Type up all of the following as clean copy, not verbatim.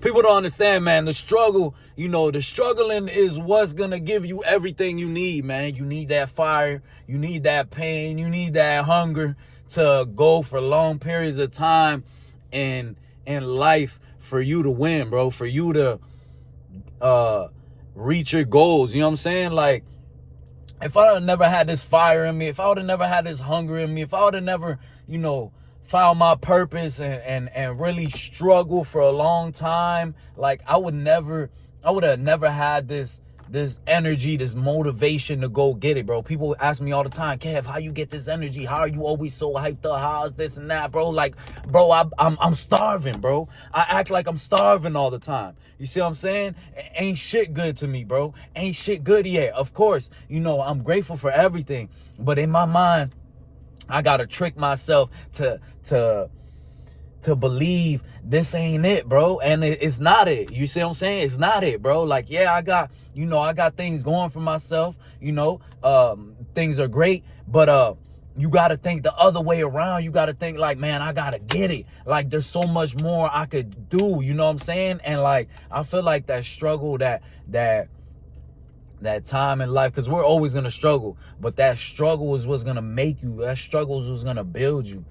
People don't understand, man. The struggle, the struggling is what's going to give you everything you need, man. You need that fire. You need that pain. You need that hunger to go for long periods of time in life for you to win, bro. For you to reach your goals. You know what I'm saying? Like, if I would have never had this fire in me, if I would have never had this hunger in me, if I would have never, found my purpose and really struggled for a long time, like I would have never had this energy, this motivation to go get it, bro. People ask me all the time, Kev, how you get this energy? How are you always so hyped up? How's this and that, bro? Like, bro, I'm starving, bro. I act like I'm starving all the time. You see what I'm saying? Ain't shit good to me, bro. Ain't shit good yet. Of course, I'm grateful for everything, but in my mind, I gotta trick myself to believe this ain't it, bro. And it's not it. You see what I'm saying? It's not it, bro. Like, yeah, I got things going for myself, things are great, but you gotta think the other way around. You gotta think like, man, I gotta get it. Like, there's so much more I could do, you know what I'm saying? And like, I feel like that struggle, that time in life, because we're always going to struggle, but that struggle is what's going to make you. That struggle is what's going to build you.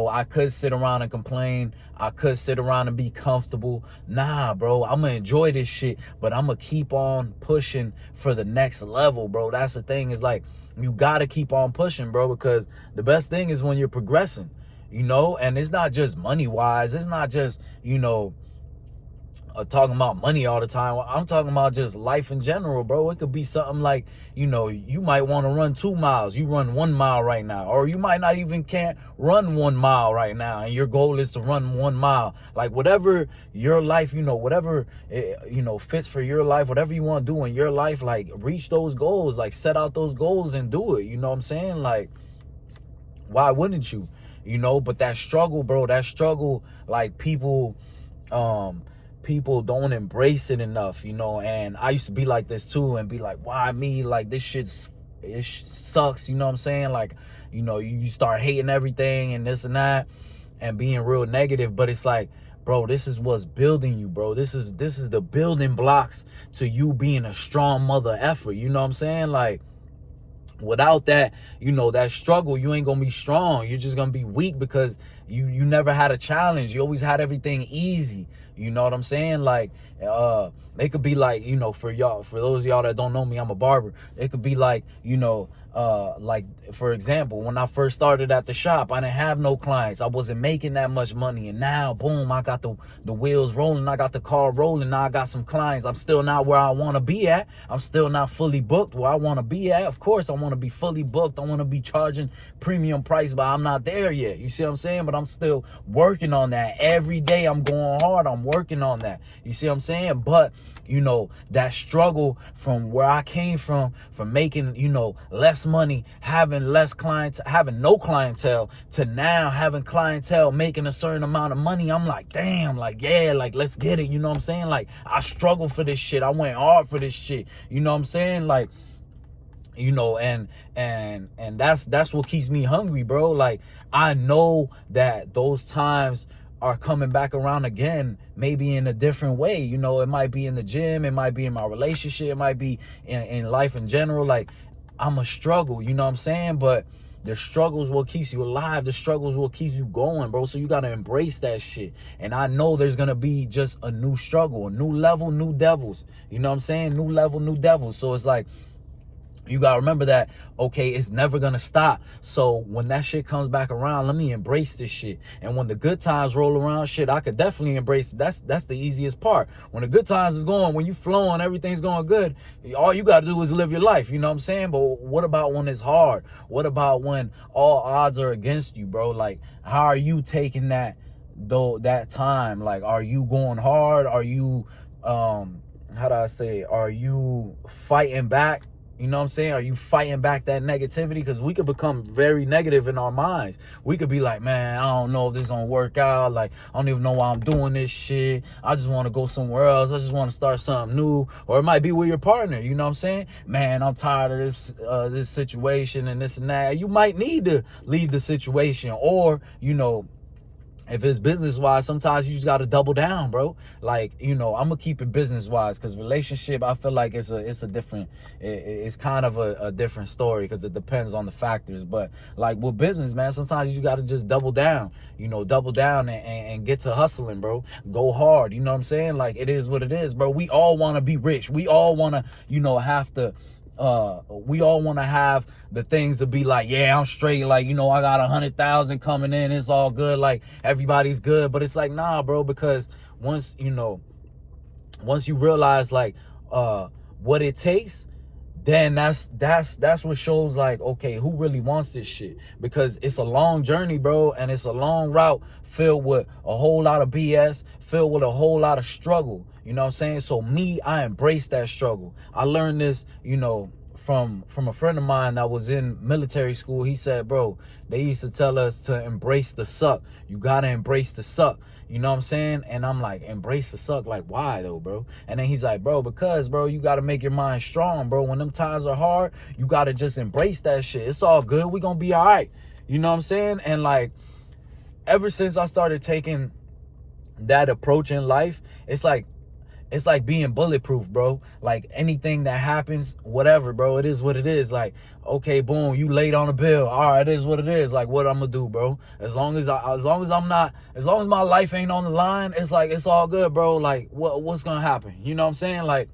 I could sit around and complain. I could sit around and be comfortable. Nah, bro, I'm going to enjoy this shit, but I'm going to keep on pushing for the next level, bro. That's the thing, is like, you got to keep on pushing, bro, because the best thing is when you're progressing, and it's not just money wise. It's not just, talking about money all the time. I'm talking about just life in general, bro. It could be something like, you might want to run 2 miles. You run 1 mile right now, or you might not even can't run 1 mile right now, and your goal is to run 1 mile. Like, whatever your life, whatever, fits for your life, whatever you want to do in your life, like, reach those goals, like, set out those goals and do it. You know what I'm saying? Like, why wouldn't you? But that struggle, bro, like, people don't embrace it enough, and I used to be like this too, and be like, why me? Like, this shit sucks, you know what I'm saying? Like, you start hating everything and this and that and being real negative, but it's like, bro, this is what's building you, bro. This is the building blocks to you being a strong mother effer, you know what I'm saying? Like, without that, that struggle, you ain't gonna be strong. You're just gonna be weak because you never had a challenge. You always had everything easy. You know what I'm saying? Like, it could be like, for those of y'all that don't know me, I'm a barber. It could be like, like, for example, when I first started at the shop, I didn't have no clients. I wasn't making that much money. And now, boom, I got the wheels rolling. I got the car rolling. Now I got some clients. I'm still not where I want to be at. I'm still not fully booked where I want to be at. Of course, I want to be fully booked. I want to be charging premium price, but I'm not there yet. You see what I'm saying? But I'm still working on that. Every day I'm going hard. I'm working on that. You see what I'm saying? But, that struggle from where I came from making, less money, having less clients, having no clientele, to now having clientele, making a certain amount of money. I'm like, damn, like, yeah, like, let's get it. You know what I'm saying? Like, I struggled for this shit. I went hard for this shit. You know what I'm saying? Like, and that's what keeps me hungry, bro. Like, I know that those times are coming back around again, maybe in a different way. It might be in the gym, it might be in my relationship, it might be in life in general. Like, I'm a struggle, you know what I'm saying? But the struggles what keeps you alive. The struggles what keeps you going, bro. So you got to embrace that shit. And I know there's going to be just a new struggle, a new level, new devils. You know what I'm saying? New level, new devils. So it's like, you got to remember that, okay, it's never going to stop. So when that shit comes back around, let me embrace this shit. And when the good times roll around, shit, I could definitely embrace it. That's the easiest part. When the good times is going, when you flowing, everything's going good, all you got to do is live your life. You know what I'm saying? But what about when it's hard? What about when all odds are against you, bro? Like, how are you taking that time? Like, are you going hard? Are you, how do I say it? Are you fighting back? You know what I'm saying? Are you fighting back that negativity? Because we could become very negative in our minds. We could be like, man, I don't know if this is going to work out. Like, I don't even know why I'm doing this shit. I just want to go somewhere else. I just want to start something new. Or it might be with your partner. You know what I'm saying? Man, I'm tired of this situation and this and that. You might need to leave the situation, or, if it's business wise, sometimes you just got to double down, bro. Like, I'm gonna keep it business wise, because relationship, I feel like it's a different, it's kind of a different story, because it depends on the factors. But like with business, man, sometimes you got to just double down, double down and get to hustling, bro. Go hard, you know what I'm saying? Like, it is what it is, bro. We all want to be rich. We all want to, have to, we all want to have the things to be like, yeah, I'm straight, like, I got 100,000 coming in, it's all good, like everybody's good. But it's like, nah, bro, because once you realize like what it takes, then that's what shows like, okay, who really wants this shit? Because it's a long journey, bro, and it's a long route filled with a whole lot of BS, filled with a whole lot of struggle. You know what I'm saying? So me, I embrace that struggle. I learned this, from a friend of mine that was in military school. He said, bro, they used to tell us to embrace the suck. You gotta embrace the suck. You know what I'm saying? And I'm like, embrace the suck? Like, why though, bro? And then he's like, bro, because, bro, you gotta make your mind strong, bro. When them times are hard, you gotta just embrace that shit. It's all good. We gonna be all right. You know what I'm saying? And like, ever since I started taking that approach in life, it's like being bulletproof, bro. Like, anything that happens, whatever, bro, it is what it is. Like, okay, boom, you late on a bill. All right, it is what it is. Like, what I'm gonna do, bro? As long as my life ain't on the line, it's like, it's all good, bro. Like, what's gonna happen? You know what I'm saying? Like,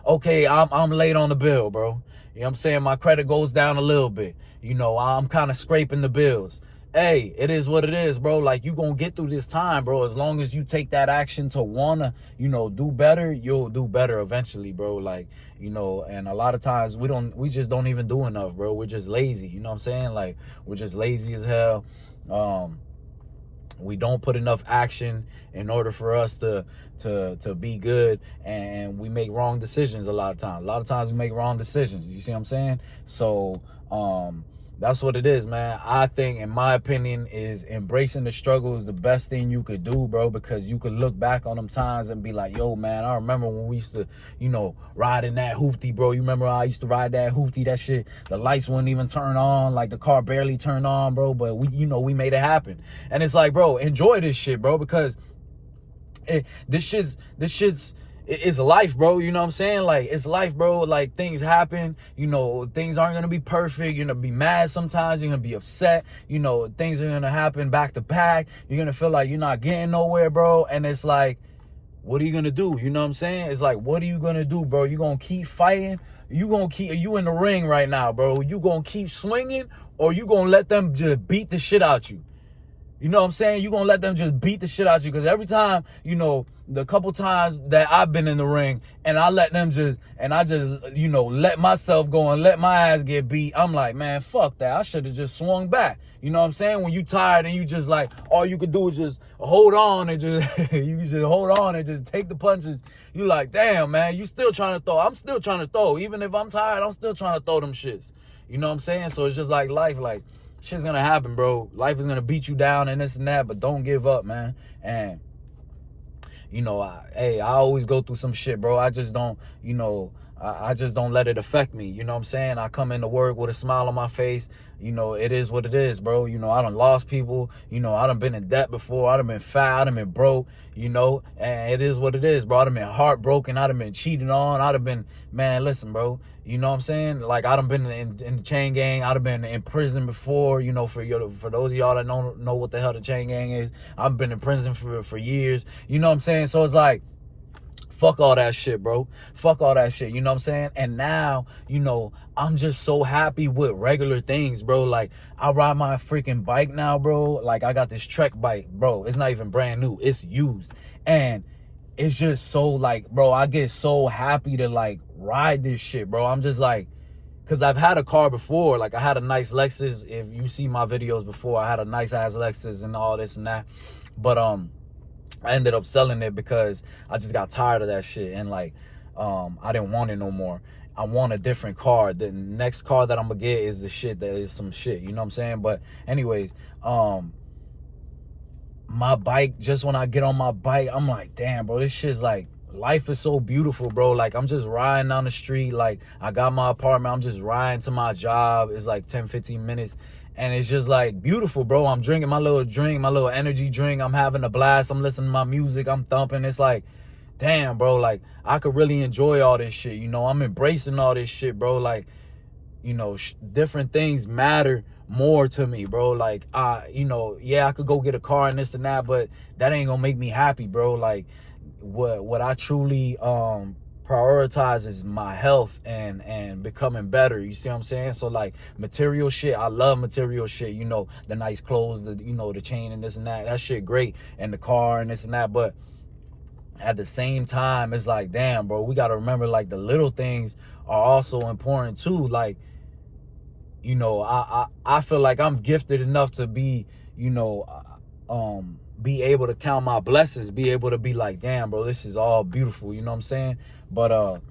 okay, I'm late on the bill, bro. You know what I'm saying? My credit goes down a little bit. I'm kind of scraping the bills. Hey, it is what it is, bro. Like, you gonna get through this time, bro. As long as you take that action to wanna, do better, you'll do better eventually, bro. Like, and a lot of times we just don't even do enough, bro. We're just lazy. You know what I'm saying? Like, we're just lazy as hell. We don't put enough action in order for us to be good, and we make wrong decisions a lot of times. A lot of times we make wrong decisions. You see what I'm saying? So, that's what it is, man. I think, in my opinion, is embracing the struggle is the best thing you could do, bro, because you could look back on them times and be like, yo, man, I remember when we used to, ride in that hoopty, bro. You remember I used to ride that hoopty, that shit, the lights wouldn't even turn on, like the car barely turned on, bro, but we made it happen. And it's like, bro, enjoy this shit, bro, because this shit's it's life, bro. You know what I'm saying? Like, it's life, bro. Like, things happen. Things aren't going to be perfect. You're going to be mad sometimes. You're going to be upset. Things are going to happen back to back. You're going to feel like you're not getting nowhere, bro. And it's like, what are you going to do? You know what I'm saying? It's like, what are you going to do, bro? You going to keep fighting? You in the ring right now, bro. You going to keep swinging, or you going to let them just beat the shit out you? You know what I'm saying? You're going to let them just beat the shit out you. Because every time, the couple times that I've been in the ring and I let them let myself go and let my ass get beat, I'm like, man, fuck that. I should have just swung back. You know what I'm saying? When you tired and you just like, all you could do is just hold on and just, you just hold on and just take the punches. You like, damn, man, you still trying to throw. I'm still trying to throw. Even if I'm tired, I'm still trying to throw them shits. You know what I'm saying? So it's just like life, like, shit's gonna happen, bro. Life is gonna beat you down and this and that, but don't give up, man. And I always go through some shit, bro. I just don't, I just don't let it affect me. You know what I'm saying? I come into work with a smile on my face. It is what it is, bro. I done lost people. I done been in debt before. I done been fat. I done been broke, and it is what it is, bro. I done been heartbroken. I done been cheated on. I done been, man, listen, bro. You know what I'm saying? Like, I done been in the chain gang. I done been in prison before, for those of y'all that don't know what the hell the chain gang is. I've been in prison for years. You know what I'm saying? So it's like, fuck all that shit, bro. Fuck all that shit. You know what I'm saying? And now, I'm just so happy with regular things, bro. Like, I ride my freaking bike now, bro. Like, I got this Trek bike, bro. It's not even brand new. It's used. And it's just so, like, bro, I get so happy to, like, ride this shit, bro. I'm just like, because I've had a car before. Like, I had a nice Lexus. If you see my videos before, I had a nice ass Lexus and all this and that. But, I ended up selling it because I just got tired of that shit. And like, I didn't want it no more. I want a different car. The next car that I'm gonna get is the shit that is some shit. You know what I'm saying? But anyways, my bike, just when I get on my bike, I'm like, damn, bro, this shit's like, life is so beautiful, bro. Like, I'm just riding down the street. Like, I got my apartment. I'm just riding to my job. It's like 10, 15 minutes. And it's just like beautiful, bro. I'm drinking my little drink, my little energy drink. I'm having a blast. I'm listening to my music. I'm thumping. It's like, damn, bro, like I could really enjoy all this shit. You know, I'm embracing all this shit, bro. Like, you know, different things matter more to me, bro. Like, you know, yeah, I could go get a car and this and that, but that ain't gonna make me happy, bro. Like, what I truly prioritize is my health and becoming better. You see what I'm saying? So like material shit, I love material shit. You know, the nice clothes, the, you know, the chain and this and that. That shit great, and the car and this and that, but at the same time, it's like, damn, bro, we got to remember, like, the little things are also important too. Like, you know, I feel like I'm gifted enough to be, you know, be able to count my blessings, be able to be like, damn, bro, this is all beautiful. You know what I'm saying? But,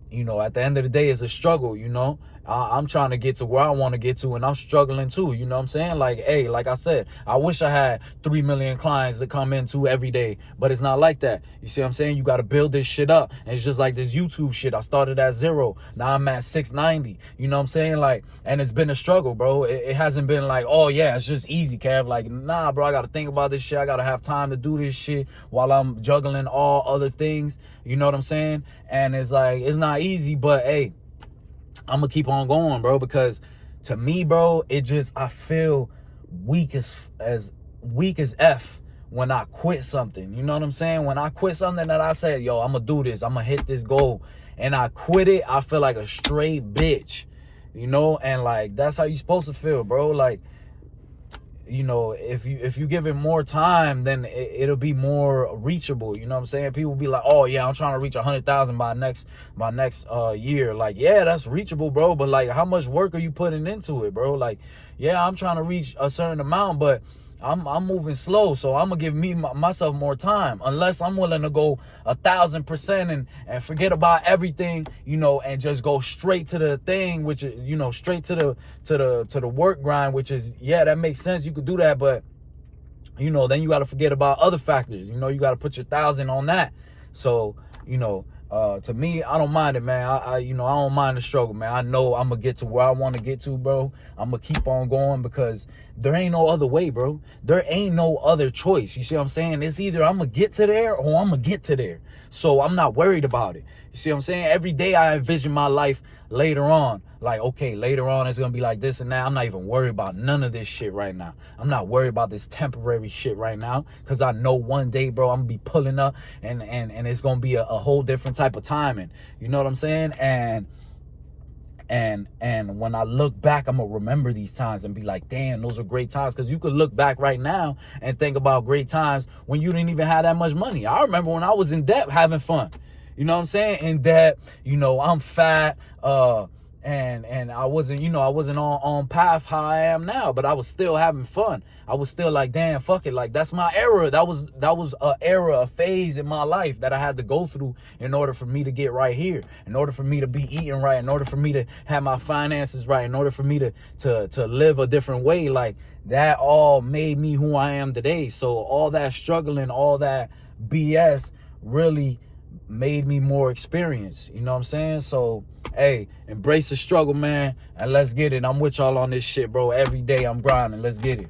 you know, at the end of the day, it's a struggle, you know. I'm trying to get to where I want to get to, and I'm struggling too, you know what I'm saying? Like, hey, like I said, I wish I had 3 million clients to come into every day, but it's not like that. You see what I'm saying? You got to build this shit up. And it's just like this YouTube shit. I started at 0. Now I'm at 690. You know what I'm saying? Like, and it's been a struggle, bro. It hasn't been like, oh yeah, it's just easy, Kev. Like, nah, bro, I got to think about this shit. I got to have time to do this shit while I'm juggling all other things. You know what I'm saying? And it's like, it's not easy, but hey, I'm gonna keep on going, bro, because to me, bro, it just, I feel weak as weak as F when I quit something. You know what I'm saying? When I quit something that I said, yo, I'm gonna do this, I'm gonna hit this goal, and I quit it, I feel like a straight bitch, you know? And like, that's how you supposed to feel, bro. Like, you know, if you give it more time, then it'll be more reachable. You know what I'm saying? People be like, oh yeah, I'm trying to reach 100,000 by next year. Like, yeah, that's reachable, bro. But like, how much work are you putting into it, bro? Like, yeah, I'm trying to reach a certain amount, but I'm moving slow, so I'm gonna give myself more time, unless I'm willing to go 1,000% and forget about everything, you know, and just go straight to the thing, which is, you know, straight to the work grind, which is, yeah, that makes sense. You could do that, but you know, then you got to forget about other factors. You know, you got to put your 1,000 on that. So, you know, to me, I don't mind it, man. I you know, I don't mind the struggle, man. I know I'm gonna get to where I want to get to, bro. I'm gonna keep on going because there ain't no other way, bro. There ain't no other choice. You see what I'm saying? It's either I'm gonna get to there or I'm gonna get to there. So I'm not worried about it. You see what I'm saying? Every day I envision my life later on. Like, okay, later on it's gonna be like this and that. I'm not even worried about none of this shit right now. I'm not worried about this temporary shit right now, because I know one day, bro, I'm gonna be pulling up and it's gonna be a whole different type of timing. You know what I'm saying? And when I look back, I'm gonna remember these times and be like, damn, those are great times. Because you could look back right now and think about great times when you didn't even have that much money. I remember when I was in debt having fun. You know what I'm saying? In debt, you know, I'm fat, and I wasn't, you know, I wasn't on path how I am now, but I was still having fun. I was still like, damn, fuck it. Like, that's my era. That was a era, a phase in my life that I had to go through in order for me to get right here, in order for me to be eating right, in order for me to have my finances right, in order for me to live a different way. Like, that all made me who I am today. So all that struggling, all that BS really made me more experienced. You know what I'm saying? So, hey, embrace the struggle, man, and let's get it. I'm with y'all on this shit, bro. Every day I'm grinding. Let's get it.